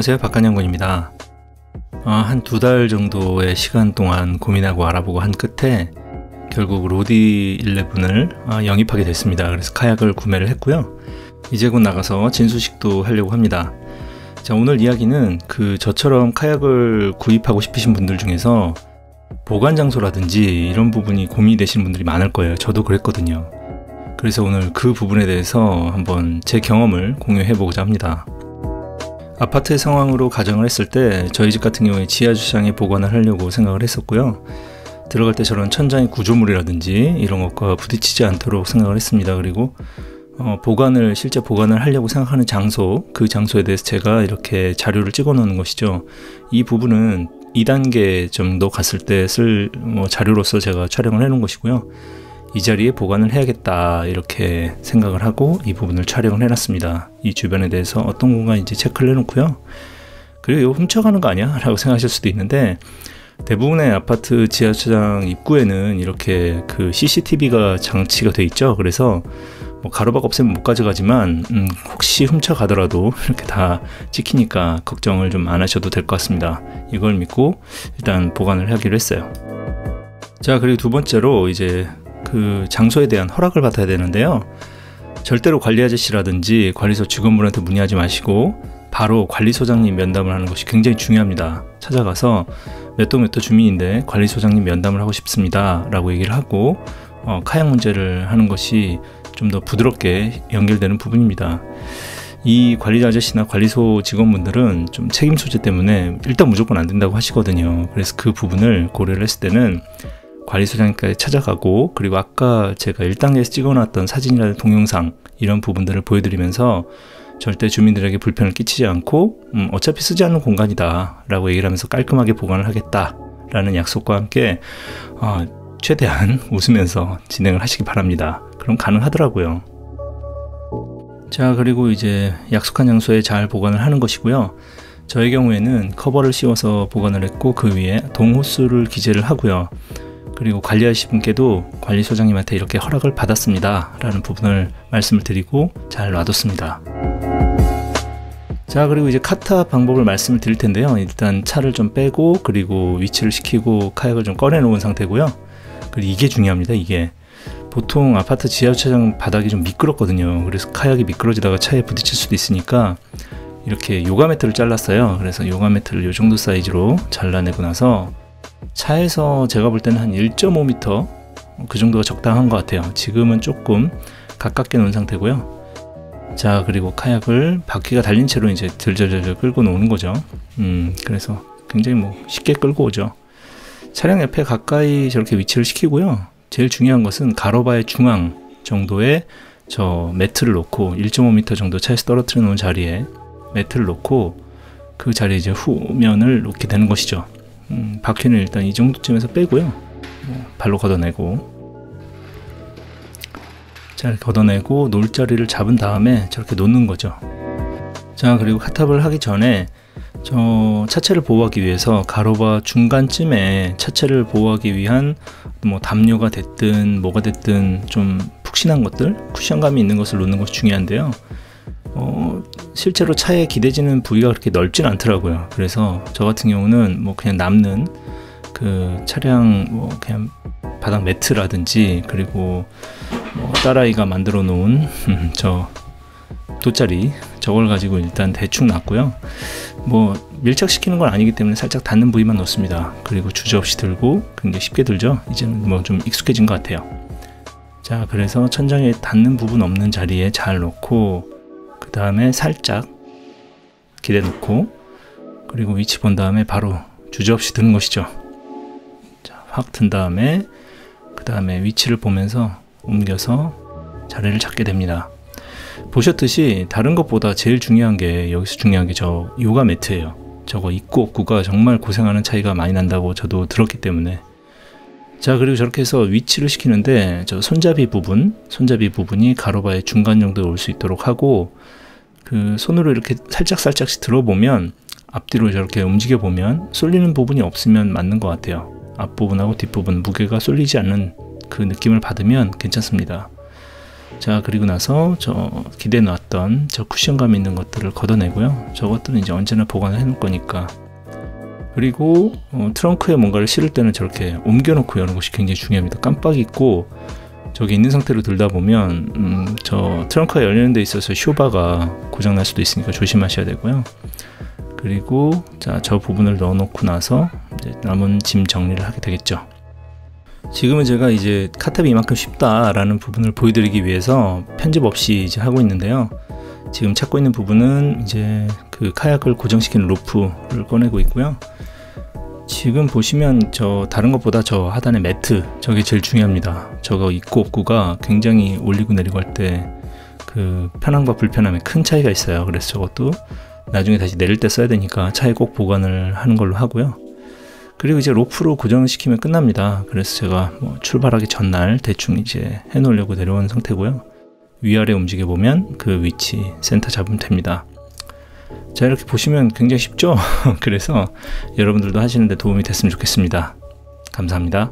안녕하세요, 박한영군입니다. 한 2달 정도의 시간 동안 고민하고 알아보고 한 끝에 결국 로디 11을 영입하게 됐습니다. 그래서 카약을 구매를 했고요. 이제 곧 나가서 진수식도 하려고 합니다. 자, 오늘 이야기는 저처럼 카약을 구입하고 싶으신 분들 중에서 보관 장소라든지 이런 부분이 고민이 되시는 분들이 많을 거예요. 저도 그랬거든요. 그래서 오늘 그 부분에 대해서 한번 제 경험을 공유해 보고자 합니다. 아파트의 상황으로 가정을 했을 때 저희 집 같은 경우에 지하 주차장에 보관을 하려고 생각을 했었고요. 들어갈 때 저런 천장의 구조물이라든지 이런 것과 부딪히지 않도록 생각을 했습니다. 그리고 실제 보관을 하려고 생각하는 장소, 그 장소에 대해서 제가 이렇게 자료를 찍어 놓는 것이죠. 이 부분은 2단계 정도 갔을 때 쓸 자료로서 제가 촬영을 해 놓은 것이고요. 이 자리에 보관을 해야겠다 이렇게 생각을 하고 이 부분을 촬영을 해놨습니다. 이 주변에 대해서 어떤 공간인지 체크를 해놓고요. 그리고 이거 훔쳐가는 거 아니야? 라고 생각하실 수도 있는데, 대부분의 아파트 지하주차장 입구에는 이렇게 CCTV가 장치가 돼 있죠. 그래서 가로막 없으면 못 가져가지만 혹시 훔쳐가더라도 이렇게 다 찍히니까 걱정을 좀 안 하셔도 될 것 같습니다. 이걸 믿고 일단 보관을 하기로 했어요. 자, 그리고 두 번째로 이제 장소에 대한 허락을 받아야 되는데요. 절대로 관리 아저씨라든지 관리소 직원분한테 문의하지 마시고 바로 관리소장님 면담을 하는 것이 굉장히 중요합니다. 찾아가서 몇 도 주민인데 관리소장님 면담을 하고 싶습니다 라고 얘기를 하고 카약 문제를 하는 것이 좀 더 부드럽게 연결되는 부분입니다. 이 관리 아저씨나 관리소 직원분들은 좀 책임 소재 때문에 일단 무조건 안 된다고 하시거든요. 그래서 그 부분을 고려를 했을 때는 관리소장님까지 찾아가고, 그리고 아까 제가 1단계에서 찍어놨던 사진이나 동영상 이런 부분들을 보여드리면서 절대 주민들에게 불편을 끼치지 않고 어차피 쓰지 않는 공간이다 라고 얘기를 하면서 깔끔하게 보관을 하겠다 라는 약속과 함께 최대한 웃으면서 진행을 하시기 바랍니다. 그럼 가능하더라고요. 자, 그리고 이제 약속한 장소에 잘 보관을 하는 것이고요. 저의 경우에는 커버를 씌워서 보관을 했고, 그 위에 동호수를 기재를 하고요. 그리고 관리하신 분께도 관리소장님한테 이렇게 허락을 받았습니다 라는 부분을 말씀을 드리고 잘 놔뒀습니다. 자, 그리고 이제 카타 방법을 말씀을 드릴 텐데요. 일단 차를 좀 빼고, 그리고 위치를 시키고 카약을 좀 꺼내 놓은 상태고요. 그리고 이게 중요합니다. 이게 보통 아파트 지하주차장 바닥이 좀 미끄럽거든요. 그래서 카약이 미끄러지다가 차에 부딪힐 수도 있으니까 이렇게 요가 매트를 잘랐어요. 그래서 요가 매트를 이 정도 사이즈로 잘라내고 나서 차에서 제가 볼 때는 한 1.5m 그 정도가 적당한 것 같아요. 지금은 조금 가깝게 놓은 상태고요. 자, 그리고 카약을 바퀴가 달린 채로 이제 들들들 끌고 놓는 거죠. 그래서 굉장히 쉽게 끌고 오죠. 차량 옆에 가까이 저렇게 위치를 시키고요. 제일 중요한 것은 가로바의 중앙 정도에 저 매트를 놓고 1.5m 정도 차에서 떨어뜨려 놓은 자리에 매트를 놓고 그 자리에 이제 후면을 놓게 되는 것이죠. 바퀴는 일단 이 정도쯤에서 빼고요. 발로 걷어내고, 잘 걷어내고 놓을 자리를 잡은 다음에 저렇게 놓는 거죠. 자, 그리고 카탑을 하기 전에 저 차체를 보호하기 위해서 가로바 중간쯤에 차체를 보호하기 위한 담요가 됐든 뭐가 됐든 좀 푹신한 것들, 쿠션감이 있는 것을 놓는 것이 중요한데요. 실제로 차에 기대지는 부위가 그렇게 넓진 않더라고요. 그래서 저 같은 경우는 그냥 남는 차량 그냥 바닥 매트라든지, 그리고 딸아이가 만들어 놓은 저 돗자리, 저걸 가지고 일단 대충 놨고요. 밀착시키는 건 아니기 때문에 살짝 닿는 부위만 놓습니다. 그리고 주저없이 들고, 굉장히 쉽게 들죠. 이제는 좀 익숙해진 것 같아요. 자, 그래서 천장에 닿는 부분 없는 자리에 잘 놓고, 그 다음에 살짝 기대 놓고, 그리고 위치 본 다음에 바로 주저없이 드는 것이죠. 자, 확 든 다음에 그 다음에 위치를 보면서 옮겨서 자리를 잡게 됩니다. 보셨듯이 다른 것보다 제일 중요한 게, 여기서 중요한 게 저 요가 매트예요. 저거 있고 없고가 정말 고생하는 차이가 많이 난다고 저도 들었기 때문에. 자, 그리고 저렇게 해서 위치를 시키는데 저 손잡이 부분이 가로바의 중간 정도에 올 수 있도록 하고, 손으로 이렇게 살짝씩 들어보면, 앞뒤로 저렇게 움직여 보면 쏠리는 부분이 없으면 맞는 것 같아요. 앞부분하고 뒷부분 무게가 쏠리지 않는 그 느낌을 받으면 괜찮습니다. 자, 그리고 나서 저 기대해 놨던 저 쿠션감 있는 것들을 걷어내고요. 저것들은 이제 언제나 보관을 해 놓을 거니까. 그리고 트렁크에 뭔가를 실을 때는 저렇게 옮겨 놓고 여는 것이 굉장히 중요합니다. 깜빡 잊고 저기 있는 상태로 들다 보면 저 트렁크가 열리는 데 있어서 쇼바가 고장 날 수도 있으니까 조심하셔야 되고요. 그리고 자, 저 부분을 넣어 놓고 나서 이제 남은 짐 정리를 하게 되겠죠. 지금은 제가 이제 카탑이 이만큼 쉽다라는 부분을 보여드리기 위해서 편집 없이 이제 하고 있는데요. 지금 찾고 있는 부분은 이제 그 카약을 고정시키는 로프를 꺼내고 있고요. 지금 보시면 저 다른 것보다 저 하단의 매트, 저게 제일 중요합니다. 저거 있고 없고가 굉장히 올리고 내리고 할 때 그 편함과 불편함에 큰 차이가 있어요. 그래서 저것도 나중에 다시 내릴 때 써야 되니까 차에 꼭 보관을 하는 걸로 하고요. 그리고 이제 로프로 고정을 시키면 끝납니다. 그래서 제가 뭐 출발하기 전날 대충 이제 해 놓으려고 내려온 상태고요. 위아래 움직여 보면 그 위치 센터 잡으면 됩니다. 자, 이렇게 보시면 굉장히 쉽죠? 그래서 여러분들도 하시는데 도움이 됐으면 좋겠습니다. 감사합니다.